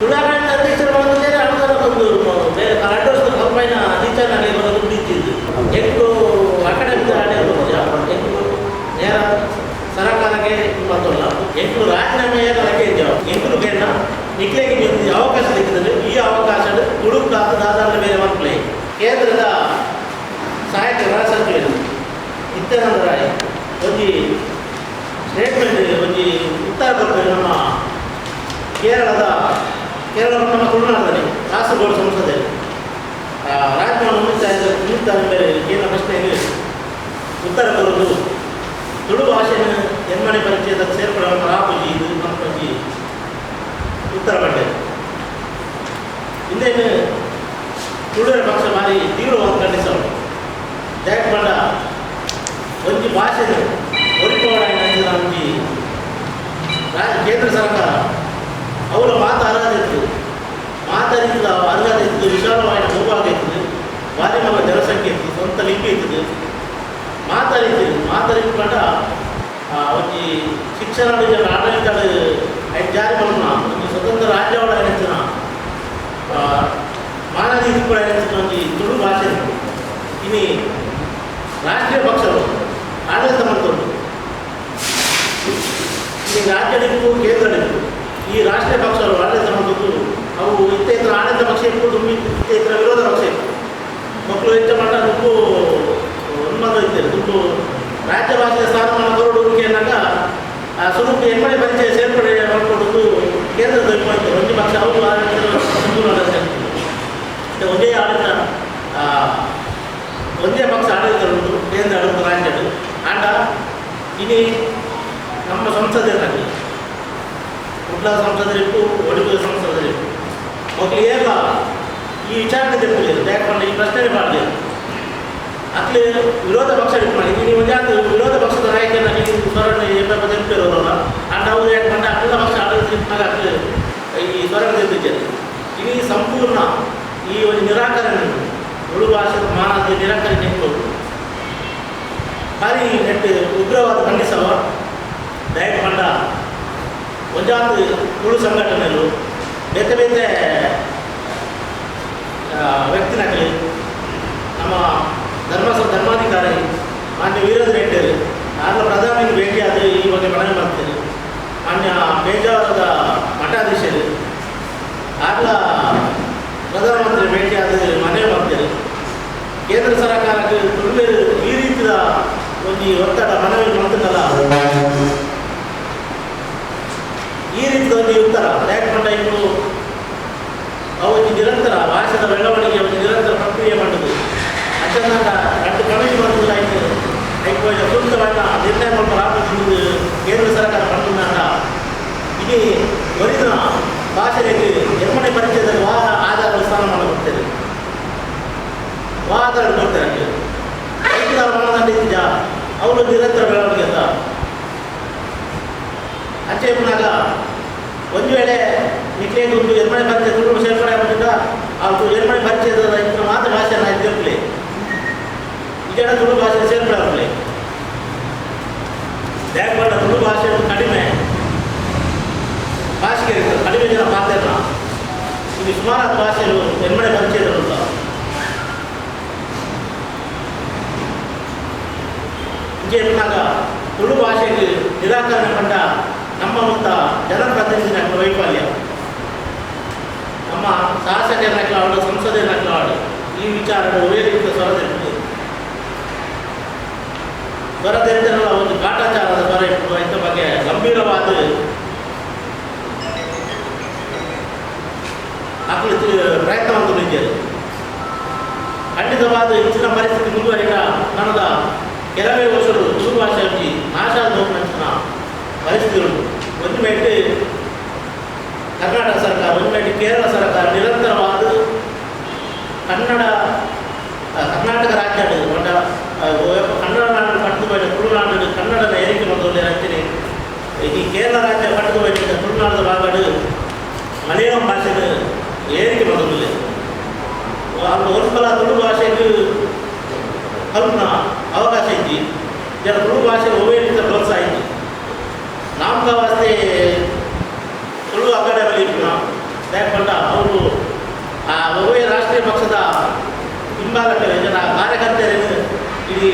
ಉಳ್ಳಾಗಡ್ಡಿ ಟೀಚರ್ ಬಂದರೆ ಅನುದಾನ ಬಂದು ಬೇರೆ ಕರೆಂಟ್ ವರ್ಷದ ಕಂಪೈನ ಟೀಚರ್ ನನಗೆ ಬರೋದು ಬಿಟ್ಟಿದ್ದು ಎಂಟು ಅಕಾಡೆಮಿಕ್ ಎಂಟು ನೇರ ಸರಕಾರಕ್ಕೆ ಬಂದಲ್ಲ ಎಂಟು ರಾಜೀನಾಮೆ ಏನಾಗೆ ಇದ್ದಾವೆ ಎಂಟು ಬೇಡ ನಿಕ್ಲೆಗೆ ಅವಕಾಶ ಸಿಗ್ತದೆ. ಈ ಅವಕಾಶ ಹುಡುಕಾದ ದಾದಾರ ಬೇರೆ ಮಕ್ಕಳೇ ಕೇಂದ್ರದ ಸಹಾಯಕ ಗೃಹ ಸಚಿವರು ನಿತ್ಯಾನಂದ ರಾಯ್ ಒಂದು ಸ್ಟೇಟ್ಮೆಂಟ್ ಒಂದು ಉತ್ತರ ಕೊಡ್ತಾರೆ. ನಮ್ಮ ಕೇರಳ ನಮ್ಮ ತುಳುನಾಡಲ್ಲಿ ಕಾಸರಗೋಡು ಸಂಸದೆ ರಾಜಭವನ ನಿಮಿತ್ತ ಮೇಲೆ ಕೇಂದ್ರ ಪ್ರಶ್ನೆಗೆ ಉತ್ತರ ಕೊಡೋದು ತುಳು ಭಾಷೆಯನ್ನು ಎನ್ಮನೆ ಪರಿಚಯದ ಸೇರ್ಪಡೆ ರಾಪುಜಿ ಇದು ಪಂಪಜಿ ಉತ್ತರ ಪಟ್ಟೆ ಹಿಂದೇನು ತುಳುವಿನ ಪಕ್ಷ ಭಾರಿ ತೀವ್ರವಾದ ಖಂಡಿಸಲು ಜಾಕ್ಬಂಡ ಒಂದು ಭಾಷೆಯನ್ನು ಒರಿಪೋಡ ಒಂದು ಕೇಂದ್ರ ಸರ್ಕಾರ ಅವರ ಮಾತಾಡದಿತ್ತು ಅರ್ಹದಿತ್ತು ವಿಶಾಲವಾದ ಭೂಭಾಗ ಇರ್ತದೆ ಭಾರಿ ಮಗ ಜನಸಂಖ್ಯೆ ಇತ್ತು ಸ್ವಂತ ಲಿಪಿ ಇರ್ತದೆ ಮಾತಾಡಿಕೊಂಡ ಒಂದು ಶಿಕ್ಷಣ ಆಡಳಿತ ಜಾರಿ ಮಾಡೋಣ ಒಂದು ಸ್ವತಂತ್ರ ರಾಜ್ಯವಾದ ಹೆಚ್ಚಿನ ಮಾನವೀಯ ಕೂಡ ಹೆಚ್ಚಿನ ಒಂದು ತುಳು ಭಾಷೆ ಇನ್ನು ರಾಷ್ಟ್ರೀಯ ಪಕ್ಷಗಳು ಆಡಳಿತ ಮಾಡ್ಕೊಂಡು ಈ ರಾಜ್ಯಗಳಿಗೂ ಕೇಂದ್ರಗಳಿಗೂ ಈ ರಾಷ್ಟ್ರೀಯ ಪಕ್ಷಗಳು ಆಡಳಿತ ಮಾಡೋದು ಅವು ಇತ್ತರ ಆಡಳಿತ ಪಕ್ಷ ಇರ್ಬೋದು ಇತ್ತರ ವಿರೋಧ ಪಕ್ಷ ಇತ್ತು ಮಕ್ಕಳು ಹೆಚ್ಚು ಮಟ್ಟ ದುಡ್ಡು ಉನ್ಮಾದ ಇದ್ದಾರೆ ದುಡ್ಡು ರಾಜ್ಯ ಭಾಷೆಯ ಸ್ಥಾನಮಾನ ಹೊರಡುವಿಕೆ ಅನ್ನೋಂಗ ಸ್ವರೂಪ ಎಮ್ಮೆ ಪರಿಚಯ ಸೇರ್ಪಡೆ ಮಾಡಿಕೊಡೋದು ಕೇಂದ್ರದ ಇತ್ತು ಒಂದು ಪಕ್ಷ ಅವರು ಒಂದೇ ಆಡಳಿತ ಒಂದೇ ಪಕ್ಷ ಆಡಳಿತ ಉಂಟು ಕೇಂದ್ರ ಆಡಳಿತ ರಾಜ್ಯಗಳು ಆಂಡ ಇಡೀ ನಮ್ಮ ಸಂಸದರಲ್ಲಿ ಉಡ್ಲ ಸಂಸದರಿಟ್ಟು ಒಡುಗು ಸಂಸದರಿಟ್ಟು ಮಕ್ಕಳು ಏಕ ಈ ವಿಚಾರಣೆ ತಿಳ್ಕೊಳ್ಳಿ ಯಾಕಂದ್ರೆ ಈ ಪ್ರಶ್ನೆ ಮಾಡಿದೆ ಅಕ್ಲಿ ವಿರೋಧ ಪಕ್ಷ ಇಟ್ಟು ಮಾಡಿ ನೀವು ಒಂದು ವಿರೋಧ ಪಕ್ಷದ ನಾಯಕನ ನೀವು ಸ್ವರ್ಣ ತಿಳ್ಪಿರೋರಲ್ಲ ಅಂಡ್ ಅವ್ರು ಯಾಕಂದ್ರೆ ಅಕ್ಲ ಪಕ್ಷ ಆಡಳಿತ ಇಟ್ಟಾಗ ಅಕ್ಲಿ ಈ ಸ್ವರ್ಣ ತಿಳ್ತಿದ್ದಾರೆ ಇಡೀ ಸಂಪೂರ್ಣ ಈ ಒಂದು ನಿರಾಕರಣೆ ತುಳು ಭಾಷೆ ಮಾನವ ನಿರಾಕರಣೆ ನಿಂತು ಭಾರಿ ನೆಟ್ಟು ಉಗ್ರವಾದ ಖಂಡಿಸವ ದಯಕ್ಕೆ ಬಂದ ಒಂದಾದ ತುಳು ಸಂಘಟನೆಗಳು ಬೇತೆ ಬೇತೆ ವ್ಯಕ್ತಿನಾಗಲಿ ನಮ್ಮ ಧರ್ಮಾಧಿಕಾರಿ ಮಾನ್ಯ ವೀರೇಂದ್ರ ಹೆಗ್ಡೆ ಆಗಲ ಪ್ರಧಾನಿ ಭೇಟಿಯಾದ ಈ ಬಗ್ಗೆ ಮನವಿ ಮಾಡ್ತಾರೆ. ಮಾನ್ಯ ಬೇಜಾರದ ಮಠಾಧೀಶರು ಆಗಲ ಪ್ರಧಾನಮಂತ್ರಿ ಭೇಟಿಯಾದ ಮನವಿ ಮಾಡ್ತಾರೆ. ಕೇಂದ್ರ ಸರ್ಕಾರಕ್ಕೆ ತುಳು ಈ ರೀತಿಯ ಒಂದು ಒತ್ತಡ ಮನವಿ ಮಾಡ್ತಿದ್ದಲ್ಲ ಈ ರೀತಿಯ ಒಂದು ಉತ್ತರ ಯಾಕಂದ್ರೆ ಇವರು ಅವರಿಗೆ ನಿರಂತರ ಭಾಷೆದ ಬೆಳವಣಿಗೆ ಒಂದು ನಿರಂತರ ಪ್ರಕ್ರಿಯೆ ಮಾಡೋದು ಅಚ್ಚಂದ ಎರಡು ಕಮಿಟಿ ಮಾಡೋದಿಲ್ಲ ಆಯ್ತು ಸೂಕ್ತವಾದ ನಿರ್ಣಯ ಮಾಡ್ಕೊಂಡು ಕೇಂದ್ರ ಸರ್ಕಾರ ಬಂದ ಇಡೀ ಒರಿಜಿನ ಭಾಷೆಗೆ ಎಮ್ಮನೆ ಪರಿಚಯದಲ್ಲಿ ಆಧಾರ ಸ್ಥಾನಮಾನ ಕೊಡ್ತೇವೆ ಆಧಾರ ಕೊಡ್ತಾರೆ ರೈತರ ಮನದಂಡ ಅವರು ನಿರಂತರ ಬೆಳವಣಿಗೆ ಅಂತ ಅಂಚೆ ಪುನಾಗ ಒಂದು ವೇಳೆ ನಿಕ್ಲೇಗೆ ಒಂದು ಎರ್ಮನೆ ಪರಿಚಯ ತುಳು ಸೇರ್ಪಡೆ ಆಗಿದ್ದ ಅದು ಎರ್ಮನೆ ಪರಿಚಯದ ರೈತರ ಮಾತ್ರ ಭಾಷೆಯನ್ನು ಇದ್ದಿರಲಿ ಈಗ ತುಳು ಭಾಷೆ ಸೇರ್ಪಡೆ ಆಗಲಿ ಯಾಕಂದ್ರೆ ತುಳು ಭಾಷೆ ಕಡಿಮೆ ಭಾಷೆಗೆ ಇರ್ತದೆ ಕಡಿಮೆ ಜನ ಮಾತಾಡೋಣ ಇದು ಸುಮಾರು ಭಾಷೆಗಳು ಎರ್ಮನೆ ಪರಿಚಯದಲ್ಲ ಇಂಚೆ ಪುನಾಗ ತುಳು ಭಾಷೆಗೆ ನಿರಾಕರಣೆ ಕಂಡ ನಮ್ಮ ಮತ್ತು ಜನಪ್ರತಿನಿಧಿನ ವೈಫಲ್ಯ ನಮ್ಮ ಶಾಸಕರನ್ನಾಗಲಾಡು ಸಂಸದರನ್ನಾಗಲಾಡು ಈ ವಿಚಾರಗಳು ಒಳ್ಳೆ ರೀತಿಯ ಸ್ವರದೆತ್ತರಲ್ಲ ಒಂದು ಕಾಟಾಚಾರದ ಸ್ವರ ಇಟ್ಟು ಇಂಥ ಬಗ್ಗೆ ಗಂಭೀರವಾದ ಪ್ರಯತ್ನವನ್ನು ನಿಂತಿದೆ. ಖಂಡಿತವಾದ ಹೆಚ್ಚಿನ ಪರಿಸ್ಥಿತಿ ಮುಂದುವರಿದ ಕನ್ನಡ ಕೆಲವೇ ವರ್ಷಗಳು ತುಳು ಭಾಷೆಯಲ್ಲಿ ನಾಶ ನೋಡಿನ ಪರಿಸ್ಥಿತಿಗಳು ಒಂದು ಮೇಟು ಕರ್ನಾಟಕ ಸರ್ಕಾರ ಒಂದು ಮೇಟು ಕೇರಳ ಸರ್ಕಾರ ನಿರಂತರವಾದ ಕರ್ನಾಟಕ ರಾಜ್ಯ ಕನ್ನಡ ನಾಡು ಪಟ್ಟು ಬಯಲು ತುಳುನಾಡು ಕನ್ನಡದ ಏರಿಕೆ ಮಾಡೋದು ಅಂತೀನಿ ಈ ಕೇರಳ ರಾಜ್ಯ ಪಟ್ಟು ಬಯಲಿಂದ ತುಳುನಾಡದ ಭಾಗಗಳು ಮಲಯಾಳಂ ಭಾಷೆಗೆ ಏರಿಕೆ ಮಾಡೋದಿಲ್ಲ ಅದು ಹೊರಸಲ ತುಳು ಭಾಷೆಗೆ ಸ್ವಲ್ಪ ಅವಕಾಶ ಐತಿ ಜನ ತುಳು ಭಾಷೆ ಓವೇರಿತ ಪ್ರೋತ್ಸಾಹ ಐತಿ ನಾಮಕ ವಾಸ್ತೆ ತುಳು ಅಕಾಡೆಮಿ ಯಾಕಂದ್ರೆ ಅವರು ಒಬ್ಬೇ ರಾಷ್ಟ್ರೀಯ ಪಕ್ಷದ ಹಿಂಭಾಗಕ್ಕೆ ಜನ ಕಾರ್ಯಕರ್ತರೇನು ಇಡೀ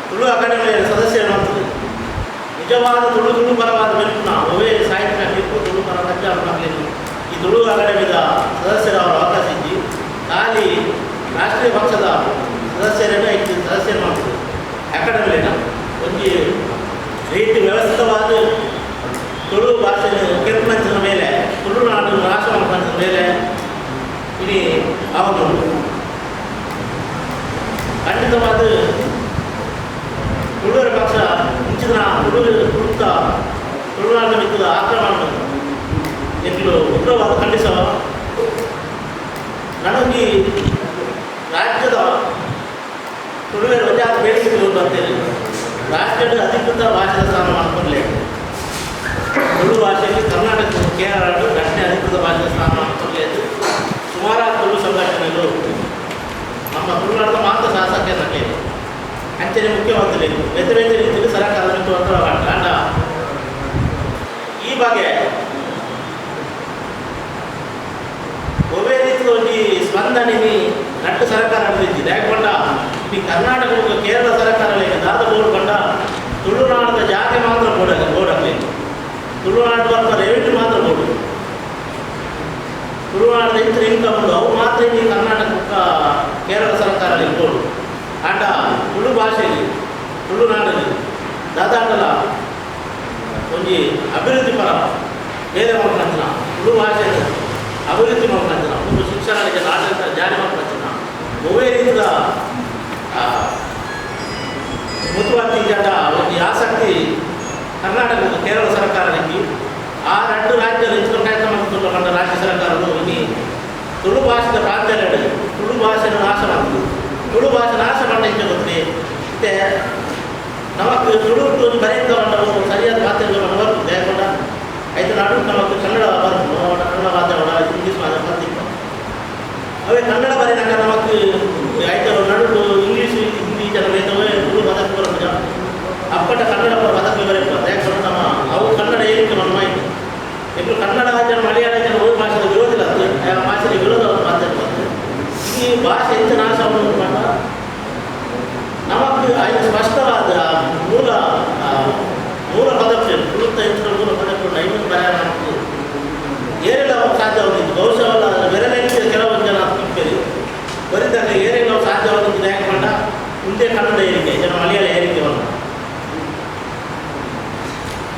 ತುಳು ಅಕಾಡೆಮಿಯ ಸದಸ್ಯರು ಮಾಡ್ತದೆ. ನಿಜವಾದ ತುಳು ಪರವಾದ ಬೆಳಕು ಒಬ್ಬೇ ಸಾಹಿತ್ಯ ಬೇಕು ತುಳು ಪರ ಮಕ್ಕಳಿಗೆ ಈ ತುಳು ಅಕಾಡೆಮಿದ ಸದಸ್ಯರು ಅವರು ಅವಕಾಶ ಇದ್ದು ಖಾಲಿ ರಾಷ್ಟ್ರೀಯ ಪಕ್ಷದ ಸದಸ್ಯರನ್ನ ಇಟ್ಟು ಸದಸ್ಯರು ಮಾಡ್ತದೆ. ಅಕಾಡೆಮಿನ ಒಂದು ರೀತಿ ವ್ಯವಸ್ಥಿತವಾದ ತುಳು ಭಾಷೆ ಕೆಂಪಂಚಿನ ಮೇಲೆ ತುಳುನಾಡು ನಾಶ ಮಾಡ್ಕೊಂಡ ಮೇಲೆ ಇಡೀ ಅವರು ಖಂಡಿತವಾದ ತುಳುವರ ಪಕ್ಷ ಮುಂಚಿನ ತುಳುನಾಡಿನ ಮಿಕ್ಕದ ಆಕ್ರಮಣ ಎತ್ತಲು ಉಗ್ರವಾದ ಖಂಡಿಸ ನನಗೆ ರಾಜ್ಯದ ತುಳುವರ ವಜಾದ ಬೇಡಿಕೆ ಅಂತೇಳಿ ರಾಷ್ಟ್ರದ ಅಧಿಕೃತ ಭಾಷೆಯ ಸ್ಥಾನ ಮಾಡ್ಕೊಳ್ಳಿ ತುಳು ಭಾಷೆಯಲ್ಲಿ ಕರ್ನಾಟಕ ಕೇರಳ ದಕ್ಷಿಣ ಅಧಿಕೃತ ಭಾಷೆಯ ಸ್ಥಾನ ಮಾಡ್ಕೊಳ್ಳಿ ಸುಮಾರು ತುಳು ಸಂಘಟನೆಗಳು ನಮ್ಮ ತುಳುನಾಡಿನ ಮಾತ್ರ ಶಾಸಕ ನಕ್ಕೆ ಅಂಚನೆ ಮುಖ್ಯಮಂತ್ರಿ ಬೇರೆ ಬೇರೆ ರೀತಿಯಲ್ಲಿ ಸರ್ಕಾರ ಕಾರಣ ಈ ಬಗ್ಗೆ ಒಬ್ಬೇ ರೀತಿಯ ಒಂದು ಸ್ಪಂದನೆ ನಟ್ಟು ಸರ್ಕಾರ ನಡೆದಿದ್ದು ಯಾಕೊಂಡ ಈ ಕರ್ನಾಟಕ ಕೇರಳ ಸರ್ಕಾರಗಳಿಗೆ ದಾದ ಬೋರ್ಕೊಂಡ ತುಳುನಾಡದ ಜಾಗ ಮಾತ್ರ ಬೋರ್ಡಲ್ಲಿ ತುಳುನಾಡು ಬರ್ತ ರೆವಿನ್ಯೂ ಮಾತ್ರ ಬೋರ್ಡು ತುಳುನಾಡದ ಇತರ ಇನ್ಕಮ್ ಉಂಟು ಅವು ಮಾತ್ರ ಈ ಕರ್ನಾಟಕ ಕೇರಳ ಸರ್ಕಾರದಲ್ಲಿ ಬೋರ್ಡು ಆಟ ತುಳು ಭಾಷೆಯಲ್ಲಿ ತುಳುನಾಡಲ್ಲಿ ದಾದಾಟಲ ಒಂದು ಅಭಿವೃದ್ಧಿ ಪರ ಬೇರೆ ಮಾಡ್ಕೊಂಡ ತುಳು ಭಾಷೆಯನ್ನು ಅಭಿವೃದ್ಧಿ ಮಾಡ್ಕೊಂಡ ಒಂದು ಶಿಕ್ಷಣಕ್ಕೆ ಆಡಳಿತ ಜಾರಿ ಮಾಡ್ಕೊಂಡ ಒಬ್ಬೇ ರೀತಿಯ ಮುತುವರ್ಜಿ ಜಟ ಒಂದು ಆಸಕ್ತಿ ಕರ್ನಾಟಕದ ಕೇರಳ ಸರ್ಕಾರಕ್ಕೆ ಆ ಎರಡು ರಾಜ್ಯದ ಹೆಚ್ಚು ಕಂಡ ರಾಜ್ಯ ಸರ್ಕಾರಗಳು ಇಲ್ಲಿ ತುಳು ಭಾಷೆದ ಪ್ರಾಂತ್ಯಗಳು ತುಳು ಭಾಷೆಯನ್ನು ನಾಶ ಮಾಡ್ತದೆ. ತುಳು ಭಾಷೆ ನಾಶ ಮಾಡ ಹೆಚ್ಚು ಗೊತ್ತಿದೆ ಮತ್ತೆ ನಮಗೆ ತುಳು ಬರೆಯುವ ಸರಿಯಾದ ಮಾಧ್ಯಮಗಳನ್ನು ಬರ್ತದೆ ಯಾಕಂದ್ರೆ ಐದು ನಾಡು ನಮಗೆ ಕನ್ನಡ ಬರ್ತದೆ ಕನ್ನಡ ಮಾಧ್ಯಮ ಇಂಗ್ಲೀಷ್ ಮಾಧ್ಯಮ ಬರ್ತಿತ್ತು ಅವೇ ಕನ್ನಡ ಬರೆದಾಗ ನಮಗೆ ಐದು ನಡು ಇಂಗ್ಲೀಷ್ ಹಿಂದಿ ಜನ ವೇದವೇ ತುಳು ಪದಕ್ಕೆ ಬರೋದು ಅಪ್ಪಟ ಕನ್ನಡ ಪದಕ್ಕೆ ಬರೆಯುತ್ತೆ ಯಾಕಂದ್ರೆ ನಮ್ಮ ಅವು ಕನ್ನಡ ಏನಿಕ್ಕೆ ನಮ್ಮ ಮಾಹಿತಿ ಇನ್ನು ಕನ್ನಡ ಜನ ಮಲಯಾಳ ಜನ ಓದಿ ಭಾಷೆಗೆ ವಿರೋಧಿಲ್ಲ ಅದು ಭಾಷೆಗೆ ವಿರೋಧ ಮಾಧ್ಯಮ ಬರ್ತದೆ. ಈ ಭಾಷೆ ಹೆಚ್ಚು ನಾಶವನ್ನು ಕಂಡ ನಮಗೆ ಐದು ಸ್ಪಷ್ಟವಾದ ಮೂಲ ಪದಕ್ಕೆ ತುಳುತ್ತ ಹೆಚ್ಚಿನ ಮೂಲ ಪದಕ್ಕೆ ಐವತ್ತು ಬರ ನಮಗೆ ಏನೆಲ್ಲ ಸಾಧ್ಯವಾಗಿದ್ದು ಬಹುಶಃ ಬೆರಳಿಗೆ ಕೆಲವೊಂದು ಜನ ತಿಪ್ಪೇರಿ ಬರಿದಾಗ ಏನೆಲ್ಲ ಸಾಧ್ಯವಾಗಿದ್ದು ಯಾಕೆ ಮಾಡ ಮುಂದೆ ಕನ್ನಡ ಏರಿಕೆ ಜನ ಮಲಯಾಳ ಏರಿಕೆ ಬಂದ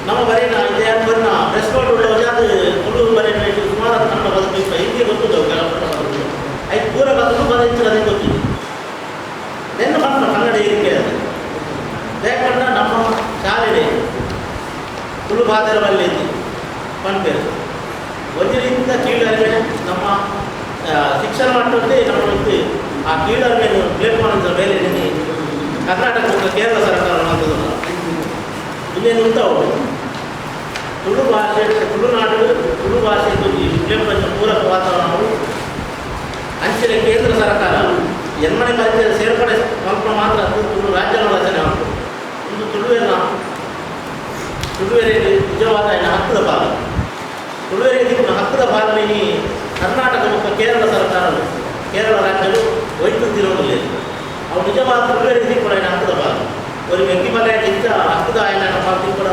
ನಮ್ಮ ಬರೀನ ಇದೇ ಬರೀನ ಪ್ರೆಸ್ ನೋಟ್ ಅದು ತುಳು ಬರೀನ ಸುಮಾರು ಕನ್ನಡ ಬದುಕು ಹಿಂದಿ ಗೊತ್ತಿದ್ದವು ಕೆಲವು ಐದು ಪೂರ ಬದುಕು ಬರೀತಾರೆ ಅದೇ ಗೊತ್ತಿದೆ ನೆನ್ನೆ ಮಾತ್ರ ಕನ್ನಡ ಏರಿಕೆ ಅದು ಯಾಕಂದ್ರೆ ನಮ್ಮ ಶಾಲೆ ತುಳು ಬಾದರವಲ್ಲಿ ಪಂಪೇರು ಒಂದು ರೀತಿಯ ಕೀಳರಿಮೆ ನಮ್ಮ ಶಿಕ್ಷಣ ಮಟ್ಟದಲ್ಲಿ ನಮ್ಮ ಇದು ಆ ಕೀಳರಿಮೆಯನ್ನು ಬ್ಲೇಮ್ ಮಾಡೋದ್ರ ಮೇಲೆ ಕರ್ನಾಟಕ ಕೇರಳ ಸರ್ಕಾರ ಮಾಡ್ತದಲ್ಲ ಇನ್ನೇನು ಉಂಟವು ತುಳು ಭಾಷೆ ತುಳುನಾಡು ತುಳು ಭಾಷೆಗೆ ಬ್ಲೇಮ್ ಪೂರಕ ವಾತಾವರಣವು ಅಂಚಿನ ಕೇಂದ್ರ ಸರ್ಕಾರ ಎನ್ಮನೆ ಪರಿಚಯ ಸೇರ್ಪಡೆ ಸ್ವಲ್ಪ ಮಾತ್ರ ತುಳು ರಾಜ್ಯಗಳ ರಚನೆ ಉಂಟು ಒಂದು ತುಳುವೆರೆ ನಿಜವಾದ ಹಕ್ಕದ ಪಾಲನೆ ತುಳುವೆರೆ ಹಕ್ಕದ ಪಾಲನೆ ಕರ್ನಾಟಕ ಮತ್ತು ಕೇರಳ ಸರ್ಕಾರ ಕೇರಳ ರಾಜ್ಯಗಳು ವೈದ್ಯುತ್ತಿರೋದಿಲ್ಲ ಅವು ನಿಜವಾದ ತುಳುವೆರೆ ಕೂಡ ಹಕ್ಕದ ಪಾಲನೆ ಒಂದು ವ್ಯಕ್ತಿಮಲೆಗಿಂತ ಹಕ್ಕದ ಆಯ್ನ ಪಾಲನೆ ಕೂಡ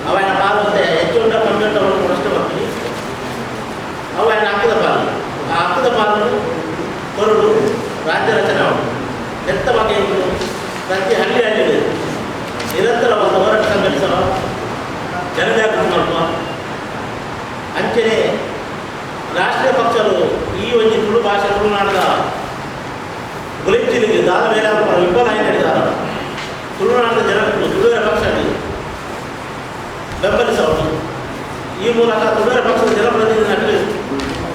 ಅವನ ಪಾಲನೆ ಹೆಚ್ಚು ಕಮ್ಮಿ ಉಂಟು ಅಷ್ಟೇ ಬರ್ತೀನಿ ಅವನ ಹಕ್ಕದ ಪಾಲನೆ ಆ ಹಕ್ಕದ ಪಾಲನೆ ಕೊರಡು ರಾಜ್ಯ ರಚನೆ ಉಂಟು ಎಂಥ ಬಗ್ಗೆ ಪ್ರತಿ ಹಳ್ಳಿ ನಿರಂತರವಾದ ಹೋರಾಟ ಸಂಘಟಿಸುವ ಜನಜಾಗೃತಿ ಮಾಡುವ ಅಂಚನೆ ರಾಷ್ಟ್ರೀಯ ಪಕ್ಷಗಳು ಈ ಒಂದು ತುಳು ಭಾಷೆ ತುಳುನಾಡದ ಗುಲಿಂಚಿನಿಗೆ ದಾದ ಮೇಲೆ ವಿಫಲ ನಡೆದಾರ ತುಳುನಾಡದ ಜನರು ತುಳುವರ ಪಕ್ಷಕ್ಕೆ ಬೆಂಬಲಿಸಬಹುದು. ಈ ಮೂಲಕ ತುಳುವರ ಪಕ್ಷದ ಜನಪ್ರತಿನಿಧಿ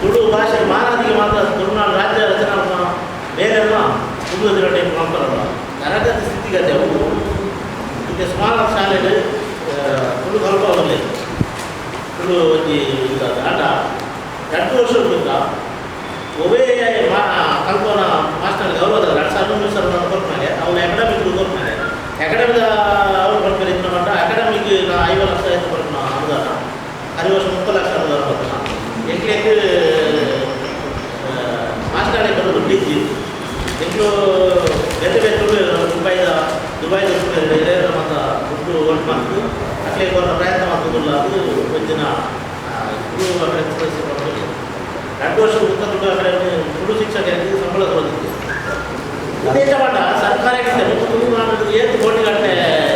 ತುಳು ಭಾಷೆ ಮಾನದಿಗೆ ಮಾತ್ರ ತುಳುನಾಡು ರಾಜ್ಯ ರಚನಾ ಬೇರೆಲ್ಲ ತುಳು ದಿನಟೆ ಮಾಡ್ತಾರಲ್ಲ ತರಗತಿ ಸ್ಥಿತಿಗತಿ ಅವು ಈಗ ಸುಮಾರು ಶಾಲೆಗೆ ತುಳು ಕಲ್ಪವಲ್ಲಿ ತುಳು ಒಂದು ಆಟ 2 ವರ್ಷದಿಂದ ಒಬ್ಬೇ ಕಲ್ಪನ ಮಾಸ್ಟರ್ ಗೌರವದ 2013 ಕೊಡ್ತಾರೆ ಅವ್ರು ಅಕಾಡೆಮಿಕ್ ಕೊಡ್ತಾರೆ ಅಕಾಡೆಮಿದ ಅವ್ರು ಕೊಡ್ತಾರೆ ಇನ್ನು ಮಟ್ಟ ಅಕಾಡೆಮಿಗೆ 5 ಲಕ್ಷ ಆಯಿತು ಕೊಡ್ತಾನೆ ಅನುದಾನ 6 ವರ್ಷ 30 ಲಕ್ಷ ಅನುದಾನ ಕೊಡ್ತಾನೆ ಅಕ್ಲೇಕ್ ಮಾಸ್ಟರ್ ದುಡ್ಡಿದ್ದು ಇಂట్లో ಬೇರೆ ಬೇರೆ ದುಬೈದ ಮತ್ತು ದುಡ್ಡು ಒಟ್ಟು ಮಾಡ್ತು ಅಕ್ಲೇಕ್ ಅವರ ಪ್ರಯತ್ನ ಮಾಡ್ತದಲ್ಲ ಅದು ಒಂದಿನ ಗುರು ಅక్కడ ಎಕ್ಸ್ಪ್ರೆಸ್ 2 ವರ್ಷ ದುಡ್ಡು ಅక్కడ ಗುರು ಶಿಕ್ಷಕರಿಗೆ ಸಂಬಳ ತಗೊಂಡಿತ್ತು ಉದ್ದೇಶ ಮಾಡ ಸರ್ಕಾರಕ್ಕೆ ಏನು ಕೋಟಿ ಗಂಟೆ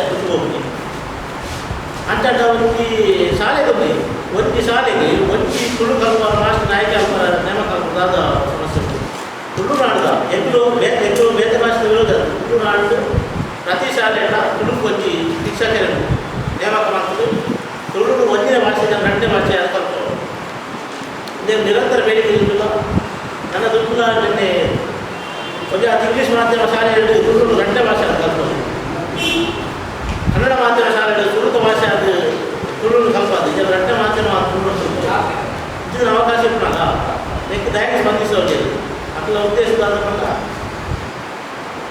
ದುಡ್ಡು ಹೋಗಿ ಅಂತ ಒಂದು ಶಾಲೆಗೆ ಒಂದು ಶಾಲೆಗೆ ಒಂದು ತುಳು ಕಲ್ಪ ಮಾಸ್ಟರ್ ನಾಯಕ ನೇಮಕ ಅಲ್ಪದಾದ ಸಮಸ್ಯೆ ತುಳು ನಾಡಿದ ಎಲ್ಲರೂ ಬೇರೆ ಭಾಷೆ ವಿರೋಧ ತುಳು ನಾಡು ಪ್ರತಿ ಶಾಲೆಯ ತುಳು ಒಂದು ಶಿಕ್ಷಕರನ್ನು ನೇಮಕ ಮಾಡ್ತದೆ ತುಳು ಒಂದನೇ ಭಾಷೆ 2ನೇ ಭಾಷೆ ಅದು ಕಲ್ತು ಇದೇ ನಿರಂತರ ಬೇಡಿಕೆ ಇರಲಿಲ್ಲ ನನ್ನ ದುಡ್ಡು ನಿನ್ನೆ ಒಂದು ಇಂಗ್ಲೀಷ್ ಮಾಧ್ಯಮ ಶಾಲೆಯಲ್ಲಿ ತುಳು 2ನೇ ಭಾಷೆ ಅದು ಕಲ್ತು ಕನ್ನಡ ಮಾಧ್ಯಮ ಶಾಲೆಗಳು ಸುರುತ ಭಾಷೆ ಅದು ತುಳು ಕಲ್ಪದು ಇದರ 2ನೇ ಮಾಧ್ಯಮ ತುಳು ಇದರ ಅವಕಾಶ ಇಪ್ಪನಾಗ ಇದಕ್ಕೆ ದಯಕ್ಕೆ ಸ್ಪಂದಿಸೋದು ಅಟ್ಲ ಉದ್ದೇಶದ ಬಂದ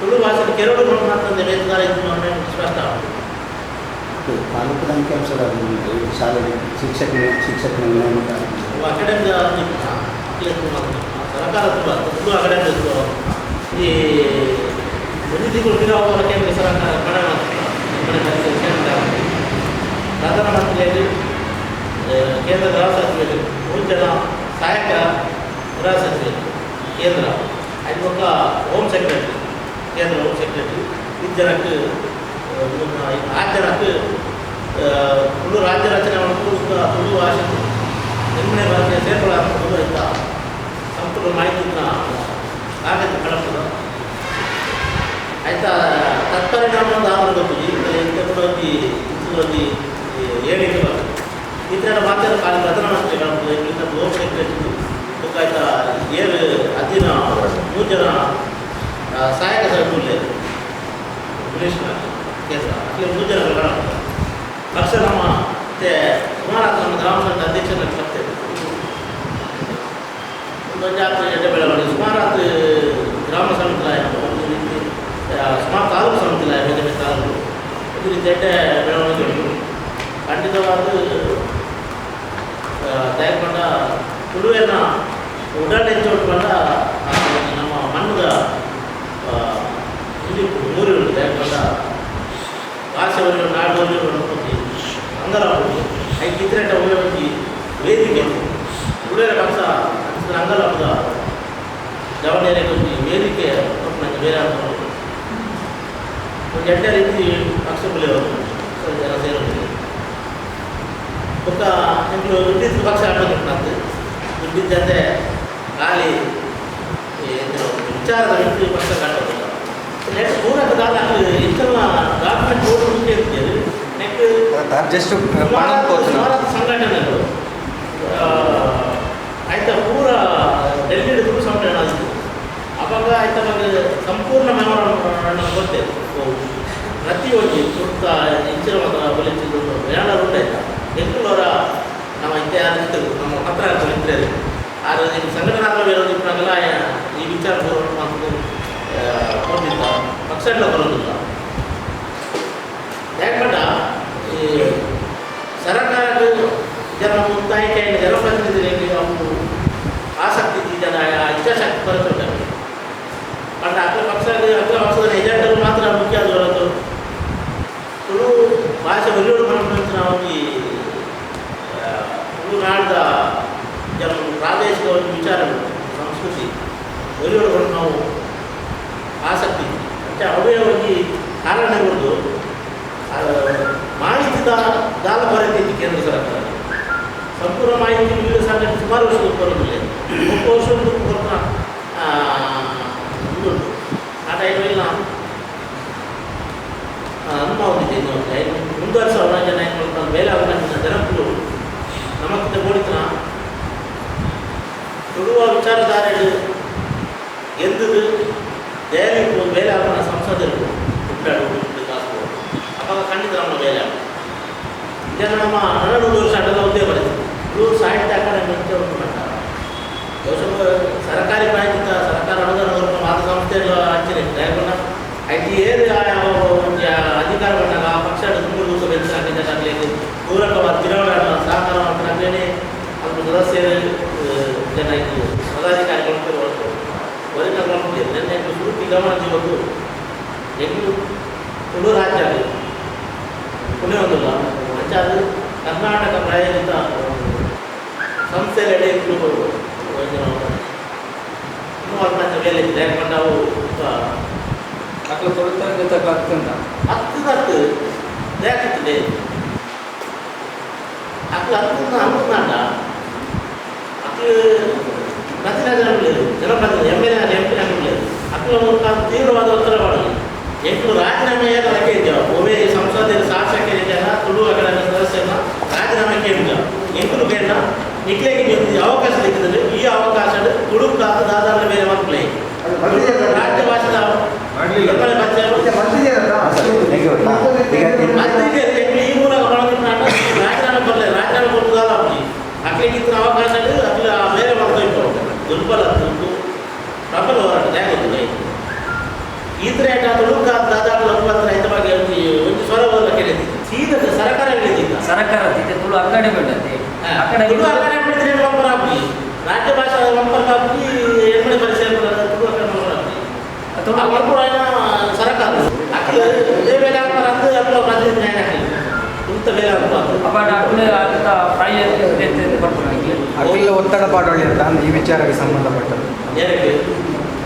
ತುಳು ಭಾಷೆ ಕೆರಳು ಮಾತಂದೆ ವೇದಗಾರ ಇದು ಸ್ಪಷ್ಟ ತಾಲೂಕು ಅಂಕಿಅಂಶದ ಶಾಲೆಗೆ ಶಿಕ್ಷಕನ ನೇಮಕ ಅಕಾಡೆಮಿ ಸರ್ಕಾರ ತುಂಬ ತುಳು ಅಕಾಡೆಮಿ ಈ ಅತಿಥಿಗಳು ಬಿರಾವರ ಕೇಂದ್ರ ಸರ್ಕಾರ ಪ್ರಧಾನಮಂತ್ರಿಯಲ್ಲಿ ಕೇಂದ್ರ ಗೃಹ ಸಚಿವರು 3 ಜನ ಸಹಾಯಕ ಗೃಹ ಸಚಿವರು ಕೇಂದ್ರ ಅದು ఒక ಹೋಮ್ ಸೆಕ್ರೆಟರಿ ಕೇಂದ್ರ ಹೋಮ್ ಸೆಕ್ರೆಟರಿ 5 ಜನಕ್ಕೆ 6 ಜನಕ್ಕೆ ತುಳು ರಾಜ್ಯ ರಚನೆ ಮಾಡಿಕೊಂಡು ತುಳು ಭಾಷೆ ನಿರ್ಮಣೆ ಭಾಷೆ ಸೇರ್ಪಡೆ ಇಂಥ ಸಂಪೂರ್ಣ ಮಾಹಿತಿಯನ್ನು ಕಾಗದ ಕಳಿಸ್ತದೆ ಆಯ್ತಾ ತತ್ಪರಿಣಾಮದ ಆವರಣದಲ್ಲಿ ಇಂಥದ್ದು ಹೇಳಿಕೆ ಬರ್ತದೆ ಈ ಥರ ಮಾತಾಡೋ ಕಾಲ ಪ್ರಧಾನಮಂತ್ರಿಗಳು ಇಂಥ ಹೋಮ್ ಸೆಕ್ರೆಟರಿ ಆಯ್ತಾ ಏನು ಅಧೀನ 3 ಜನ ಸಹಾಯಕ ಸಚಿವರೇ ಇಂಗ್ಲೀಷ್ನ ಕೇಂದ್ರ ಅಲ್ಲಿ 3 ಜನಗಳು ಪಕ್ಷ ನಮ್ಮ ಮತ್ತು ಸುಮಾರು ನಮ್ಮ ಗ್ರಾಮ ಪಂಚಾಯತ್ ಅಧ್ಯಕ್ಷರನ್ನ ಕರ್ತೇವೆ ಒಂದು ಜಾತ್ರೆ ಎಡ್ಡೆ ಬೆಳವಣಿಗೆ ಸುಮಾರು ಗ್ರಾಮ ಸಮಿತಿ ಒಂದು ರೀತಿ ಸುಮಾರು ತಾಲೂಕು ಸಮಿತಿ ಬೇರೆ ಬೇರೆ ತಾಲೂಕು ಒಂದು ರೀತಿ ಎಡ್ಡೆ ಬೆಳವಣಿಗೆ ಉಂಟು ಖಂಡಿತವಾದ ದಯಕೊಂಡ ತುಳುವಿನ ಉಡಾಟೆ ಹೆಚ್ಚುಕೊಂಡ ನಮ್ಮ ಮಣ್ಣದ ಇಲ್ಲಿ 3 ಉಂಟು ದಯಕೊಂಡ ಭಾಷೆ ನಾಡು ಒಂದು ಅಂಗಲ ಐದು ಇದ್ರೆ ಒಂದು ವೇದಿಕೆ ಉಳಿದ ಪಕ್ಷ ಅಂಗಲ ಹಬ್ಬದ ಜವಾಬ್ದಾರಿಗೆ ಒಂದು ವೇದಿಕೆ ನನಗೆ ಬೇರೆ ಒಂದು 2 ರೀತಿ ಪಕ್ಷ ಬೆಳೆಯೋದು ಜನ ಸೇರೋದು ఒక ఇంట్లో విద్యుత్ పక్ష ఆటోకుంటుంది విద్యుత్ అంటే ఖాళీ విచాರದ ವ್ಯಕ್ತಿ ಪಕ್ಷ ಕಾಟೋದು ನೆಕ್ಸ್ಟ್ ಪೂರಕ ದಾಖಲೆ ಇಂಟರ್ನ ಡಾಕ್ಯುಮೆಂಟ್ ಬೋರ್ಡ್ ಇರ್ತೀವಿ ನೆಕ್ಸ್ಟ್ ಸಂಘಟನೆಗಳು ಆಯ್ತಾ ಪೂರ ಡೆಲ್ಲಿ ತುಳು ಸಂಘಟನೆ ಆಯಿತು ಅವಾಗ ಆಯ್ತಾ ನಮಗೆ ಸಂಪೂರ್ಣ ಮೆಮೊರನ್ನು ಕೊಡ್ತೇವೆ ಪ್ರತಿಯೊಂದು ಸುತ್ತ ಇಂಚಿನ ಬಲಿಸಿದ್ದು ಪ್ರಯಾಣ ಉಂಟಾಯ್ತಾ ಎಂಟುನೂರ ನಮ್ಮ ಇತಿಹಾಸ ನಮ್ಮ ಪತ್ರ ಇದ್ರೆ ಆದ್ರೆ ನಿಮ್ಮ ಸಂಘಟನಾತ್ಮಕ ವಿರೋಧಿ ಇಪ್ಪನಾಗೆಲ್ಲ ಈ ವಿಚಾರ ಮತ್ತು ಕೊಟ್ಟಿದ್ದ ಪಕ್ಷಗಳ ಬರೋದಿಲ್ಲ ಯಾಕಂಡ ಈ ಸರ್ಕಾರದ ಜನ ಮುಕ್ತಾಯಿಕೆಯನ್ನು ಜನಪ್ರತಿನಿಧಿಗಳಿಗೆ ಅವರು ಆಸಕ್ತಿ ಜನ ಇಚ್ಛಾಶಕ್ತಿ ಬರುತ್ತಿದ್ದಾರೆ ಅಂಡ್ ಅಗ್ರ ಪಕ್ಷದ ಏಜೆಂಟರು ಮಾತ್ರ ಮುಖ್ಯ ಅದು ಹೊರತು ತುಳು ಭಾಷೆ ಒಳ್ಳೆಯವರು ಬರೋದು ನಾವು ಈ ತುಳುನಾಡಿದ ಜನ ಪ್ರಾದೇಶಿಕ ಒಂದು ವಿಚಾರಗಳು ಸಂಸ್ಕೃತಿ ಒಳ್ಳೆಯವರು ನಾವು ಆಸಕ್ತಿ ಮತ್ತು ಅವೇ ಒಂದು ಕಾರಣಗಳು ಮಾಹಿತಿ ದಾಲ ಬರತೈತಿ ಕೇಂದ್ರ ಸರ್ಕಾರ ಸಂಪೂರ್ಣ ಮಾಹಿತಿ ವಿವಿಧ ಸಂಘಟನೆ ಸುಮಾರು ವರ್ಷಗಳು ಬರೋದಿಲ್ಲ 30 ವರ್ಷದ ಕೊರೋನಾ ಇದು ಆ ಟೈಮಲ್ಲಿ ನಾನು ಅನುಭವಿಸಿದ್ದೆ ಮುಂದುವರಿಸೋಣ ಜನ ಏನು ಮಾಡ್ತಾರೆ ಮೇಲೆ ಅವನ ಜನಕ್ಕೂ ನಮಗಿಂತ ಮೂಡಿತನ ತುಳುವ ವಿಚಾರಧಾರೆಗಳು ಎಂದದು ದಯವಿಟ್ಟು ಬೇರೆ ಅವನ ಸಂಸದರು ಹುಟ್ಟಾಡು ಕಾಸು ಅವಾಗ ಖಂಡಿತ ನಮ್ಮ ಬೇರೆ ಇದನ್ನು ನಮ್ಮ 12 ವರ್ಷ ಅಡ್ಡದ ಹುದ್ದೆ ಬರೆದು ತುಳು ಸಾಹಿತ್ಯ ಅಕಾಡೆಮಿ ಅಂತ ಉಂಟು ಮಾಡ್ತಾರೆ ಸರ್ಕಾರಿ ಪ್ರಾಯೋಜಿತ ಸರ್ಕಾರ ಅನುದಾನ ಮಾತ ಸಂಸ್ಥೆಗಳು ಹಂಚಿದೆ ಯಾಕಂದ್ರೆ ಐಟಿ ಏನು ಅಧಿಕಾರ ಬಂದಾಗ ಆ ಪಕ್ಷ 3 ದಿವಸ ಬೆಂಚಾಗಲಿ ಪೂರಕವಾದ ಚುನಾವಣೆ ಸಹಕಾರ ಮಾಡ್ತಾಗಲೇ ಅದು ಸದಸ್ಯರು ಜನ ಇದು ಪದಾಧಿಕಾರಿಗಳು ಹೊರಗೆ ನನ್ನ ಸುರುತಿ ಗಮನ ಇವತ್ತು ಎಂಟು ತುಳು ರಾಜ್ಯ ಪುಣೆ ಒಂದಿಲ್ಲ ಅಂಚಾದ ಕರ್ನಾಟಕ ಪ್ರಾಯೋಜಿತ ಸಂಸ್ಥೆಗಡೆ ಇನ್ನೂ ಅಲ್ಪ ಮೇಲೆ ಯಾಕಂದ್ರೆ ನಾವು ಅట్లా ತೊಡತ ಆಗ್ತಂತ ಹತ್ತು ಯಾಕಿರ್ತದೆ అట్లా అనుకున్నాడ అట్లా ప్రతినిధులు లేదు జనప్రతినిధి ఎమ్మెల్యే ఎంపీ లేదు అట్లా ఒక తీవ్రవాద ఒత్తిడి పడాలి ಎಂಟು ರಾಜೀನಾಮೆ ರಕ್ಕೆ ಒಮ್ಮೆ ಸಂಸದೀಯ ಶಾಸಕರಿಗೆಲ್ಲ ತುಳು ಅಕಾಡೆಮಿ ಸದಸ್ಯರನ್ನ ರಾಜೀನಾಮೆ ಕೇಳಿದ ಎಂಟು ಬೇಡ ನಿಕ್ಲೆಗೆ ಅವಕಾಶ ಸಿಕ್ಕಿದ್ರೆ ಈ ಅವಕಾಶ ತುಳು ಕಾದು ದಾದಾರ ಬೇರೆ ಮಕ್ಕಳೇ ರಾಜ್ಯ ಭಾಷೆದ ಈ ಮೂಲಕ ರಾಜೀನಾಮೆ ಬರಲಿ ರಾಜೀನಾಮೆ ಕೊಡುವುದಲ್ಲ ಅಕ್ಲಿಗಿಂತ ಅವಕಾಶ ಅట్లా ಬೇರೆ ಮಾಡ್ತಾ ದುರ್ಬಲ ಪ್ರಬಲ ಹೋರಾಟ ಹೇಗೆ ಈತರೇಟ ತುಳು ಕಾದು ದಾದಾರ ರೈತವಾಗಿ ಒಂದು ಸ್ವರವಲ್ಲ ಕೇಳಿದ್ದೆ ಸೀದಾ ಸರ್ಕಾರ ಹೇಳಿದ್ದ ಸರ್ಕಾರ ತುಳು ಅಕಾಡೆಮಿ ತುಳು ಅಕಾಡೆಮಿ ಬಂಪರಾಗಿ ರಾಜ್ಯ ಭಾಷಾ ಬಂಪರಾಗಿ ಎಮ್ಮಡಿ ಪರಿಚಯ ತುಳು ಅಕಾಡೆಮಿ ಸರ್ಕಾರ ಅದೇ ಬೇರೆ ಆಗ್ತಾರೆ ಅಂದ್ರೆ ಅಪ್ಪ ಪ್ರತಿನಿಧಿ ನ್ಯಾಯ ಇಂಥ ಬೇರೆ ಅಖಿಲ ಒತ್ತಡ ಪಾಡೋಳಿ ಅಂತ ಈ ವಿಚಾರಕ್ಕೆ ಸಂಬಂಧಪಟ್ಟದ್ದು ಏನಕ್ಕೆ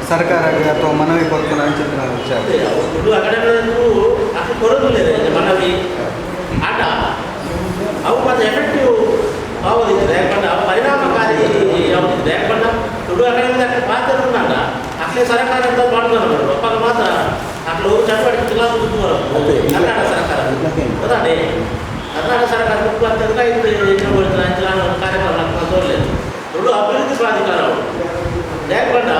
ಸರ್ಕಾರಕ್ಕೆ ಅಥವಾ ಮನವಿ ಕೊಡ್ಕೊಂಡು ಅಂಚಿನ ವಿಚಾರ ತುಳು ಅಕಾಡೆಮಿ ಅಷ್ಟು ಕೊಡೋದಿಲ್ಲ ಮನವಿ ಆಟ ಅವು ಮತ್ತು ಎಫೆಕ್ಟಿವ್ ಯಾವುದಿದೆ ಯಾಕಂದ್ರೆ ಅವು ಪರಿಣಾಮಕಾರಿ ಯಾವುದಿದೆ ಯಾಕಂದ್ರೆ ತುಳು ಅಕಾಡೆಮಿ ಪಾತ್ರ ಉಂಟಾಟ ಅಟ್ಲೇ ಸರ್ಕಾರ ಅಂತ ಮಾಡ್ತಾರೆ ಒಪ್ಪಾಗ ಮಾತ್ರ ಅಟ್ಲು ಚಟುವಟಿಕೆ ಜಿಲ್ಲಾ ಕರ್ನಾಟಕ ಸರ್ಕಾರ ಅದೇ ಕರ್ನಾಟಕ ಸರ್ಕಾರ ಅಂತಂದ್ರೆ ಕಾರ್ಯಕ್ರಮ ತೋರలేదు ತುಳು ಅಭಿವೃದ್ಧಿ ಪ್ರಾಧಿಕಾರ ಯಾಕಂಡ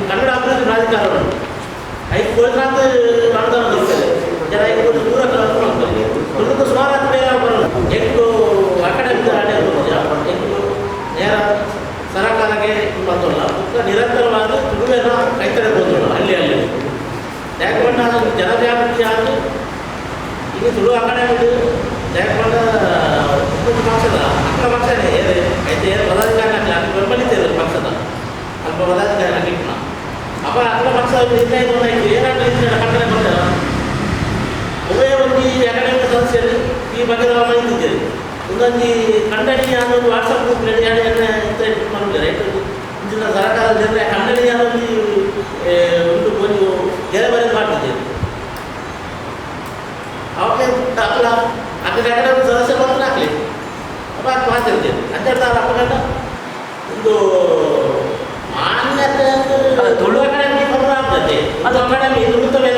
ಕನ್ನಡ ಅಭಿವೃದ್ಧಿ ಪ್ರಾಧಿಕಾರ ಐದು ಕೋಟಿ ಅನುದಾನ ದೊರಕದೆ ಜನ ಐದು ದೂರ ತುಳುಕು ಸುಮಾರು ಬೇರೆ ಬರಲ್ಲ ಎಂಟು ಅಕಾಡೆಮಿ ಎಂಟು ನೇರ ಸರಕಾರಕ್ಕೆ ಬಂದಲ್ಲ ನಿರಂತರವಾಗಿ ತುಳುವೆನ ಕೈತಡೆ ಬಂದಲ್ಲ ಹಳ್ಳಿಯಲ್ಲಿ ಯಾಕಂಡ ಜನಜಾಗೃತಿ ಆಗಿ ಈಗ ತುಳು ಅಕಾಡೆಮಿ ಯಾಕಂಡ ಪಕ್ಷದ ಅಕ್ಕ ಪಕ್ಷನೇ ಐತೆ ಪದಾಧಿಕಾರಿ ಆಗಲಿ ಬೆಂಬಲಿತೇವೆ ಪಕ್ಷದ ಅಲ್ಪ ಪದಾಧಿಕಾರಿ ಆಗಿಟ್ಟ ಅಪ್ಪ ಅಕ್ಕ ಪಕ್ಷ ನಿರ್ಣಯ ಏನಾಗಲಿ ಕಟ್ಟನೆ ಬರ್ತಾರ ಉಭಯ ಒಂದು ಅಕಾಡೆಮಿ ಸದಸ್ಯರು ಈ ಬಗ್ಗೆ ನಾವು ಮಾಹಿತಿದ್ದೇವೆ ಒಂದೊಂದು ಖಂಡನಿ ಅನ್ನೋದು ವಾಟ್ಸಪ್ ಗ್ರೂಪ್ ಮಾಡಿಲ್ಲ ಇಂದಿನ ಸರ್ಕಾರದ ಜನರ ಖಂಡನಿ ಅನ್ನೋದು ಒಂದು ಗೆರೆ ಬರೆದು ಮಾಡ್ತಿದ್ದೇವೆ ಅವಾಗ ಅಲ್ಲ ಅಕಾಡೆಮಿ ಸದಸ್ಯರು ಮಾತ್ರ ಹಾಕಲಿ ಅಪ್ಪ ಮಾತಿರ್ತೇವೆ ಅಂತಾಡ್ತಾರೆ ಅಪ್ಪಗಂಡ ಒಂದು ಮಾನ್ಯತೆ ತುಳು ಅಕಾಡೆಮಿ ಬಂದ್ರೆ ಆಗ್ತದೆ ಅದು ಅಕಾಡೆಮಿ ತುಳುತ ಮೇಲೆ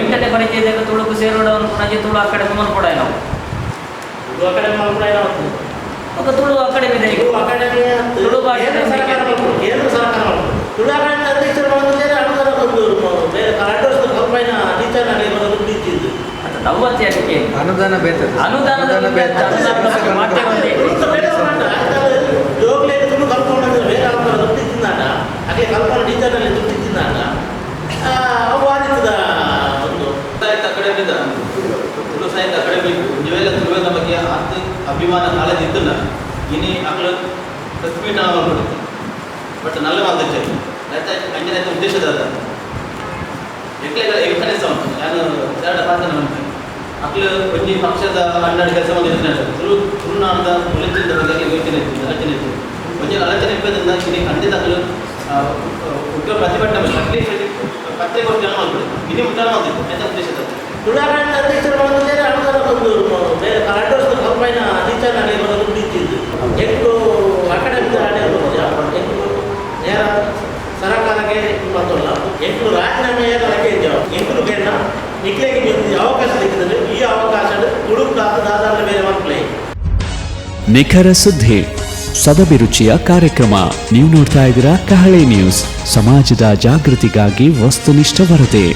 ಎಂಟನೇ ಪರಿಚಯದಾಗ ತುಳುಕು ಸೇರೋಡವನ್ನು ಪುನಃ ತುಳು ಅಕಾಡೆಮಿ ಮನ್ಕೊಡ ನಾವು ತುಳು ಅಕಾಡೆಮಿ ಮನ್ಕೊಡ ఒక ತುಳು ಅಕಾಡೆಮಿ ಇದೆ ತುಳು ಅಕಾಡೆಮಿ ತುಳು ಭಾಷೆ ಸರ್ಕಾರ ಕೇಂದ್ರ ಸರ್ಕಾರ ತುಳು ಅಕಾಡೆಮಿ ಅಧ್ಯಕ್ಷರು ಬಂದಿದ್ದಾರೆ ಅನುದಾನ ಬಂದು ಬೇರೆ 2 ವರ್ಷದ ಕಂಪೈನ ಟೀಚರ್ ಆಗಿ ಬರೋದು ಬಿಟ್ಟಿದ್ದು ಅದು ನವತ್ತೆ ಅದಕ್ಕೆ ಅನುದಾನ ಬೇರೆ ಅನುದಾನದ ಜೋಗ್ಲೇ ತುಳು ಕಲ್ಪನೆ ಬೇರೆ ಆಗ್ತಾರೆ ದುಡ್ಡು ತಿಂದಾಟ ಹಾಗೆ ಕಲ್ಪನೆ ಟೀಚರ್ನಲ್ಲಿ ದುಡ್ಡು ತಿಂದಾಟ ಅವು ಆದಿತ್ಯದ ಒಂದು ಸಾಹಿತ್ಯ ಅಕಾಡೆಮಿ ತುಳು ಸಾಹಿತ್ಯ ಅಕಾಡೆಮಿ ನೀವೆಲ್ಲ ತುಳುವಿನ ಬಗ್ಗೆ ಅಷ್ಟು ಅಭಿಮಾನ ಕಾಲೇಜ್ ಇದ್ದಿಲ್ಲ ಇನಿ ಅಕ್ಕಳು ಪ್ರತಿಮೀಟ ಮಾಡ್ಬಿಡುತ್ತೆ ಬಟ್ ನಲ್ಲ ಮಾತಚ್ಚೆ ಅಂಜನ ಉದ್ದೇಶದ ಎಕ್ಲೆಗಳ ಯೋಚನೆ ಸಹ ಉಂಟು ನಾನು ಎರಡು ಪಾತ್ರ ಉಂಟು ಅಕ್ಕಳು ಒಂಜಿ ಪಕ್ಷದ ಹನ್ನೆರಡು ಕೆಲಸ ಬಂದಿದ್ದ ತುಳುನಾಡದ ಉಳಿದ ಬಗ್ಗೆ ಯೋಚನೆ ಇತ್ತು ಆಲೋಚನೆ ಇತ್ತು ಒಂಜಿ ಆಲೋಚನೆ ಇಪ್ಪದಿಂದ ಇನಿ ಖಂಡಿತ ಅಕ್ಕಳು ಉದ್ಯೋಗ ಪ್ರತಿಭಟನೆ ಅಟ್ಲೀಸ್ಟ್ ಪತ್ರಿಕೋದ್ಯಮ ಮಾಡ್ಬಿಡುತ್ತೆ ಇನಿ ಮುಟ್ಟಾನ ಮಾಡ್ತಿತ್ತು ಅಂತ ಉದ್ದೇಶದ ತುಳು ಅಕಾಡೆಮಿ ಅಧ್ಯಕ್ಷರು ಬಂದಿದ್ದಾರೆ ಅನುದಾನ ಬಂದು ಬೇರೆ 2 ವರ್ಷದ ಕಂಪೈನ ಟೀಚರ್ ಆಗಿ ಬರೋದು ಬಿಟ್ಟಿದ್ದು ಎಂಟು ಅಕಾಡೆಮಿ ಎಂಟು ನೇರ ಸರಕಾರಕ್ಕೆ ಬಂದಲ್ಲ ಎಂಟು ರಾಜೀನಾಮೆ ರಕ್ಕೆ ಎಂಟು ಬೇಡ ನಿಕ್ಲೆಗೆ ಅವಕಾಶ ಸಿಕ್ಕಿದ್ರೆ ಈ ಅವಕಾಶ ತುಳು ಕಾದು ದಾದಾರ ಬೇರೆ ಮಕ್ಕಳೇ ನಿಖರ ಸುದ್ದಿ ಸದಭಿರುಚಿಯ ಕಾರ್ಯಕ್ರಮ ನೀವು ನೋಡ್ತಾ ಇದ್ದೀರಾ ಕಹಳೆ ನ್ಯೂಸ್ ಸಮಾಜದ ಜಾಗೃತಿಗಾಗಿ ವಸ್ತುನಿಷ್ಠ ವರದಿ.